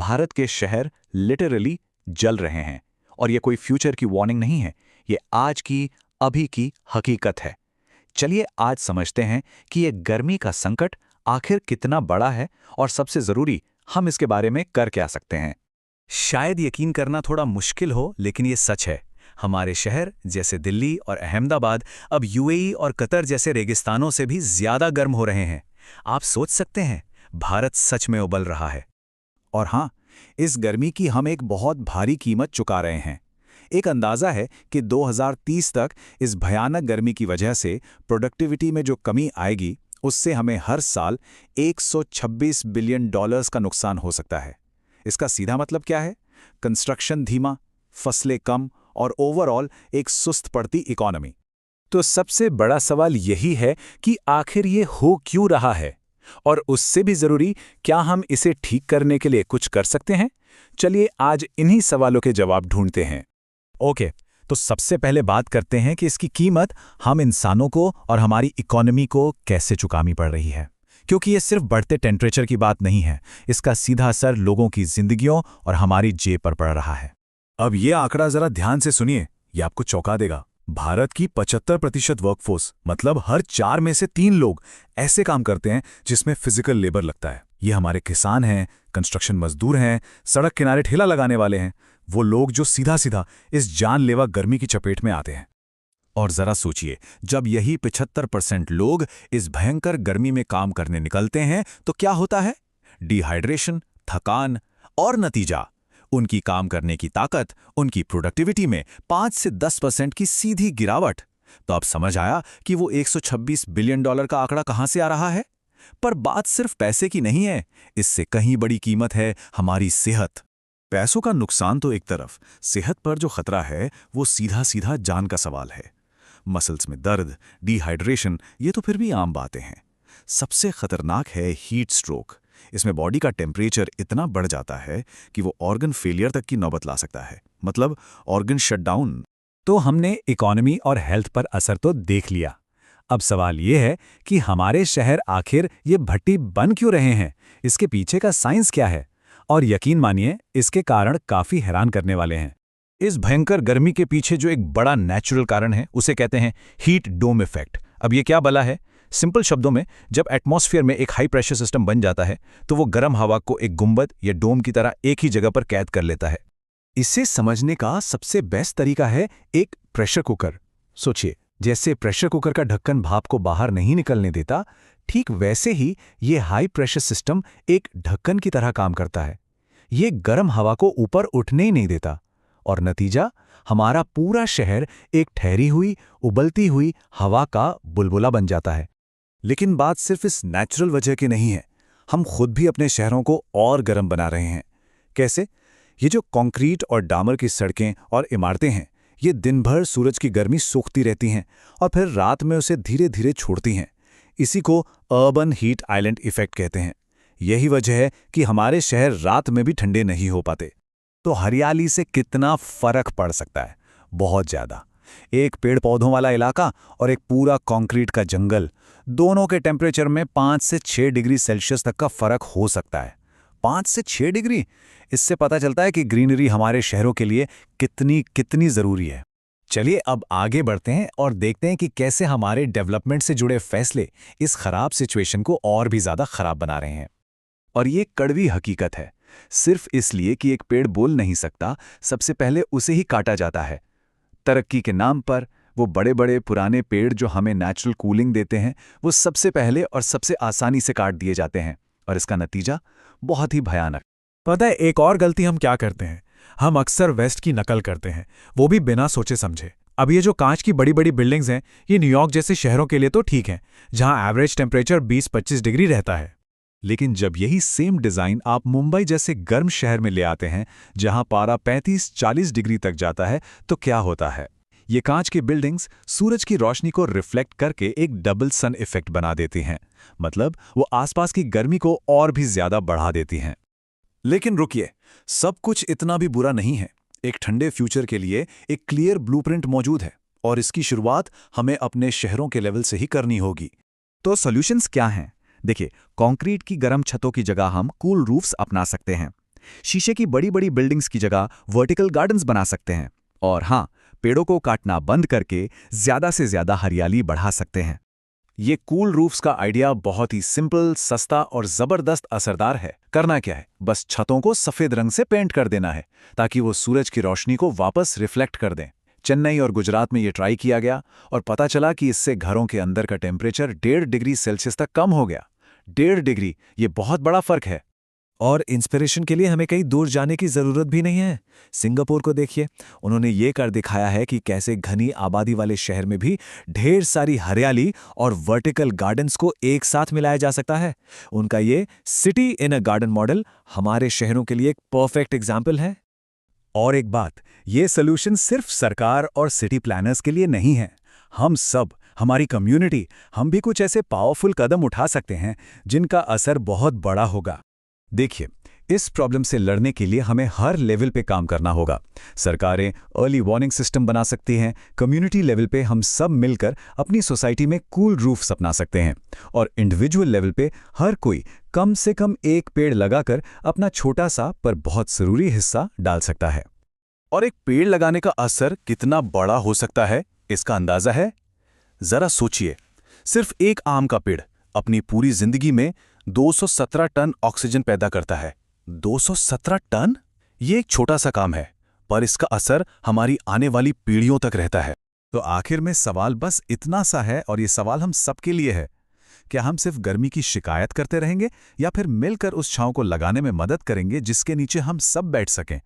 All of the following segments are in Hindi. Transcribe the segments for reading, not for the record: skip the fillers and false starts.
भारत के शहर लिटरली जल रहे हैं। और ये कोई फ्यूचर की वार्निंग नहीं है, ये आज की, अभी की हकीकत है। चलिए आज समझते हैं कि ये गर्मी का संकट आखिर कितना बड़ा है और सबसे जरूरी, हम इसके बारे में कर क्या सकते हैं। शायद यकीन करना थोड़ा मुश्किल हो, लेकिन ये सच है। हमारे शहर जैसे दिल्ली और अहमदाबाद अब यूएई और कतर जैसे रेगिस्तानों से भी ज्यादा गर्म हो रहे हैं। आप सोच सकते हैं, भारत सच में उबल रहा है। और हाँ, इस गर्मी की हम एक बहुत भारी कीमत चुका रहे हैं। एक अंदाज़ा है कि 2030 तक इस भयानक गर्मी की वजह से प्रोडक्टिविटी में जो कमी आएगी, उससे हमें हर साल $126 बिलियन का नुकसान हो सकता है। इसका सीधा मतलब क्या है? कंस्ट्रक्शन धीमा, फसलें कम और ओवरऑल एक सुस्त पड़ती इकॉनमी। तो सबसे बड़ा सवाल यही है कि आखिर ये हो क्यों रहा है, और उससे भी जरूरी, क्या हम इसे ठीक करने के लिए कुछ कर सकते हैं? चलिए आज इन्हीं सवालों के जवाब ढूंढते हैं। ओके, तो सबसे पहले बात करते हैं कि इसकी कीमत हम इंसानों को और हमारी इकोनॉमी को कैसे चुकानी पड़ रही है। क्योंकि ये सिर्फ बढ़ते टेम्परेचर की बात नहीं है, इसका सीधा असर लोगों की जिंदगियों और हमारी जेब पर पड़ रहा है। अब ये आंकड़ा जरा ध्यान से सुनिए, ये आपको चौंका देगा। भारत की 75% वर्कफोर्स, मतलब हर 4 में से 3 लोग ऐसे काम करते हैं जिसमें फिजिकल लेबर लगता है। ये हमारे किसान हैं, कंस्ट्रक्शन मजदूर हैं, सड़क किनारे ठेला लगाने वाले हैं, वो लोग जो सीधा सीधा इस जानलेवा गर्मी की चपेट में आते हैं। और जरा सोचिए, जब यही 75% लोग इस भयंकर गर्मी में काम करने निकलते हैं तो क्या होता है? डिहाइड्रेशन, थकान और नतीजा, उनकी काम करने की ताकत, उनकी प्रोडक्टिविटी में 5 से 10% की सीधी गिरावट। तो अब समझ आया कि वो $126 बिलियन का आंकड़ा कहां से आ रहा है। पर बात सिर्फ पैसे की नहीं है, इससे कहीं बड़ी कीमत है हमारी सेहत। पैसों का नुकसान तो एक तरफ, सेहत पर जो खतरा है वो सीधा सीधा जान का सवाल है। मसल्स में दर्द, डिहाइड्रेशन, ये तो फिर भी आम बातें हैं। सबसे खतरनाक है हीट स्ट्रोक। इसमें बॉडी का टेम्परेचर इतना बढ़ जाता है कि वो ऑर्गन फेलियर तक की नौबत ला सकता है, मतलब ऑर्गन शटडाउन। तो हमने इकोनॉमी और हेल्थ पर असर तो देख लिया। अब सवाल ये है कि हमारे शहर आखिर ये भट्टी बन क्यों रहे हैं, इसके पीछे का साइंस क्या है? और यकीन मानिए, इसके कारण काफी हैरान करने वाले हैं। इस भयंकर गर्मी के पीछे जो एक बड़ा नेचुरल कारण है, उसे कहते हैं हीट डोम इफेक्ट। अब ये क्या बला है? सिंपल शब्दों में, जब एटमॉस्फेयर में एक हाई प्रेशर सिस्टम बन जाता है तो वो गर्म हवा को एक गुंबद या डोम की तरह एक ही जगह पर कैद कर लेता है। इसे समझने का सबसे बेस्ट तरीका है एक प्रेशर कुकर। सोचिए, जैसे प्रेशर कुकर का ढक्कन भाप को बाहर नहीं निकलने देता, ठीक वैसे ही ये हाई प्रेशर सिस्टम एक ढक्कन की तरह काम करता है। ये गर्म हवा को ऊपर उठने ही नहीं देता, और नतीजा, हमारा पूरा शहर एक ठहरी हुई, उबलती हुई हवा का बुलबुला बन जाता है। लेकिन बात सिर्फ इस नेचुरल वजह की नहीं है, हम खुद भी अपने शहरों को और गर्म बना रहे हैं। कैसे? ये जो कंक्रीट और डामर की सड़कें और इमारतें हैं, ये दिन भर सूरज की गर्मी सोखती रहती हैं और फिर रात में उसे धीरे धीरे छोड़ती हैं। इसी को अर्बन हीट आइलैंड इफेक्ट कहते हैं। यही वजह है कि हमारे शहर रात में भी ठंडे नहीं हो पाते। तो हरियाली से कितना फर्क पड़ सकता है? बहुत ज्यादा। एक पेड़ पौधों वाला इलाका और एक पूरा कंक्रीट का जंगल, दोनों के टेम्परेचर में 5 से 6 डिग्री सेल्सियस तक का फर्क हो सकता है। 5 से 6 डिग्री, इससे पता चलता है कि ग्रीनरी हमारे शहरों के लिए कितनी कितनी जरूरी है। चलिए अब आगे बढ़ते हैं और देखते हैं कि कैसे हमारे डेवलपमेंट से जुड़े फैसले इस खराब सिचुएशन को और भी ज्यादा खराब बना रहे हैं। और ये कड़वी हकीकत है। सिर्फ इसलिए कि एक पेड़ बोल नहीं सकता, सबसे पहले उसे ही काटा जाता है। तरक्की के नाम पर वो बड़े बड़े पुराने पेड़ जो हमें नेचुरल कूलिंग देते हैं, वो सबसे पहले और सबसे आसानी से काट दिए जाते हैं। और इसका नतीजा बहुत ही भयानक। पता है एक और गलती हम क्या करते हैं? हम अक्सर वेस्ट की नकल करते हैं, वो भी बिना सोचे समझे। अब ये जो कांच की बड़ी बड़ी बिल्डिंग्स हैं, ये न्यूयॉर्क जैसे शहरों के लिए तो ठीक हैं, जहां एवरेज टेम्परेचर 20-25 डिग्री रहता है। लेकिन जब यही सेम डिजाइन आप मुंबई जैसे गर्म शहर में ले आते हैं, जहां पारा 35-40 डिग्री तक जाता है, तो क्या होता है? ये कांच की बिल्डिंग्स सूरज की रोशनी को रिफ्लेक्ट करके एक डबल सन इफेक्ट बना देती हैं। मतलब वो आसपास की गर्मी को और भी ज्यादा बढ़ा देती हैं। लेकिन रुकिए, सब कुछ इतना भी बुरा नहीं है। एक ठंडे फ्यूचर के लिए एक क्लियर ब्लूप्रिंट मौजूद है, और इसकी शुरुआत हमें अपने शहरों के लेवल से ही करनी होगी। तो सॉल्यूशंस क्या हैं? देखिए, कंक्रीट की गर्म छतों की जगह हम कूल रूफ्स अपना सकते हैं। शीशे की बड़ी बड़ी बिल्डिंग्स की जगह वर्टिकल गार्डन्स बना सकते हैं। और हाँ, पेड़ों को काटना बंद करके ज्यादा से ज्यादा हरियाली बढ़ा सकते हैं। ये कूल रूफ्स का आइडिया बहुत ही सिंपल, सस्ता और जबरदस्त असरदार है। करना क्या है, बस छतों को सफेद रंग से पेंट कर देना है ताकि वो सूरज की रोशनी को वापस रिफ्लेक्ट कर दें। चेन्नई और गुजरात में ये ट्राई किया गया और पता चला कि इससे घरों के अंदर का टेम्परेचर 1.5 डिग्री सेल्सियस तक कम हो गया। 1.5 डिग्री, ये बहुत बड़ा फर्क है। और इंस्पिरेशन के लिए हमें कहीं दूर जाने की ज़रूरत भी नहीं है। सिंगापुर को देखिए, उन्होंने ये कर दिखाया है कि कैसे घनी आबादी वाले शहर में भी ढेर सारी हरियाली और वर्टिकल गार्डन्स को एक साथ मिलाया जा सकता है। उनका ये city in a garden model हमारे शहरों के लिए एक परफेक्ट एग्जाम्पल है। और एक बात, ये सोल्यूशन सिर्फ सरकार और सिटी प्लानर्स के लिए नहीं है। हम सब, हमारी कम्युनिटी, हम भी कुछ ऐसे पावरफुल कदम उठा सकते हैं जिनका असर बहुत बड़ा होगा। देखिए, इस प्रॉब्लम से लड़ने के लिए हमें हर लेवल पे काम करना होगा। सरकारें अर्ली वार्निंग सिस्टम बना सकती हैं, कम्युनिटी लेवल पे हम सब मिलकर अपनी सोसाइटी में कूल रूफ्स अपना सकते हैं, और इंडिविजुअल लेवल पे हर कोई कम से कम एक पेड़ लगाकर अपना छोटा सा पर बहुत ज़रूरी हिस्सा डाल सकता है। और एक पेड़ लगाने का असर कितना बड़ा हो सकता है, इसका अंदाजा है? जरा सोचिए, सिर्फ एक आम का पेड़ अपनी पूरी जिंदगी में 217 टन ऑक्सीजन पैदा करता है। 217 टन? ये एक छोटा सा काम है, पर इसका असर हमारी आने वाली पीढ़ियों तक रहता है। तो आखिर में सवाल बस इतना सा है, और ये सवाल हम सबके लिए है। क्या हम सिर्फ गर्मी की शिकायत करते रहेंगे, या फिर मिलकर उस छांव को लगाने में मदद करेंगे जिसके नीचे हम सब बैठ सकें?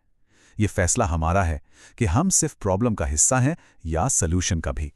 ये फैसला हमारा है कि हम सिर्फ प्रॉब्लम का हिस्सा हैं या सॉल्यूशन का भी।